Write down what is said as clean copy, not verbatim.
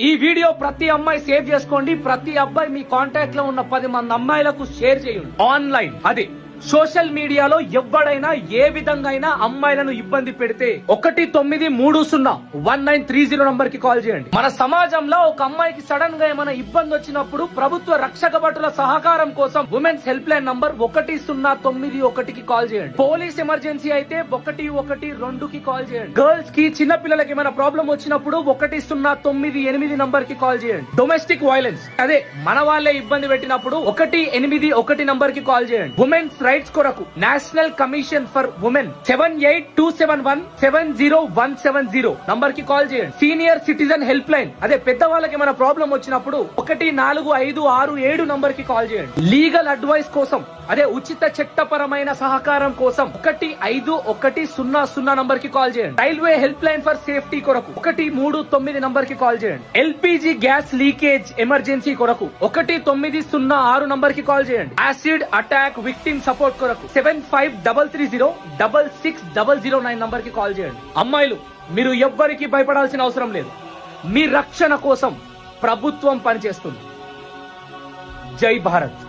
ఈ వీడియో ప్రతి అమ్మాయి సేవ్ చేసుకోండి. ప్రతి అబ్బాయి మీ కాంటాక్ట్ లో ఉన్న 10 మంది అమ్మాయిలకు షేర్ చేయండి. ఆన్లైన్ అదే సోషల్ మీడియాలో ఎవడైనా ఏ విధంగా అయినా అమ్మాయిలను ఇబ్బంది పెడితే 1930 నంబర్ కి కాల్ చేయండి. మన సమాజంలో ఒక అమ్మాయికి సడన్ గా ఏమైనా ఇబ్బంది వచ్చినప్పుడు ప్రభుత్వ రక్షక భటుల సహకారం కోసం ఉమెన్స్ హెల్ప్ లైన్ నంబర్ 1091 కి కాల్ చేయండి. పోలీస్ ఎమర్జెన్సీ అయితే 112 కి కాల్ చేయండి. గర్ల్స్ కి చిన్న పిల్లలకి ఏమైనా ప్రాబ్లం వచ్చినప్పుడు 1098 నంబర్ కి కాల్ చేయండి. డొమెస్టిక్ వైలెన్స్ అదే మన వాళ్ళే ఇబ్బంది పెట్టినప్పుడు 181 నంబర్ కి కాల్ చేయండి. ఉమెన్స్ రైట్స్ కొరకు national commission for women 7827170170 number కి కాల్ చేయండి. సీనియర్ సిటిజన్ హెల్ప్ లైన్ అదే పెద్ద వాళ్ళకి ఏమైనా ప్రాబ్లం వచ్చినప్పుడు 14567 నంబర్ కి కాల్ చేయండి. లీగల్ అడ్వైస్ కోసం అదే ఉచిత చట్టపరమైన సహకారం కోసం 15100 నంబర్ కి కాల్ చేయండి. Railway help line for safety కొరకు 139 నంబర్ కి కాల్ చేయండి. ఎల్పిజి గ్యాస్ లీకేజ్ ఎమర్జెన్సీ కొరకు 1906 నంబర్ కి కాల్ చేయండి. యాసిడ్ అటాక్ విక్టిమ్ సపోర్ట్ కొరకు 7533066009 నంబర్ కి కాల్ చేయండి. అమ్మాయిలు మీరు ఎవ్వరికి భయపడాల్సిన అవసరం లేదు. మీ రక్షణ కోసం ప్రభుత్వం పనిచేస్తుంది. జై భారత్.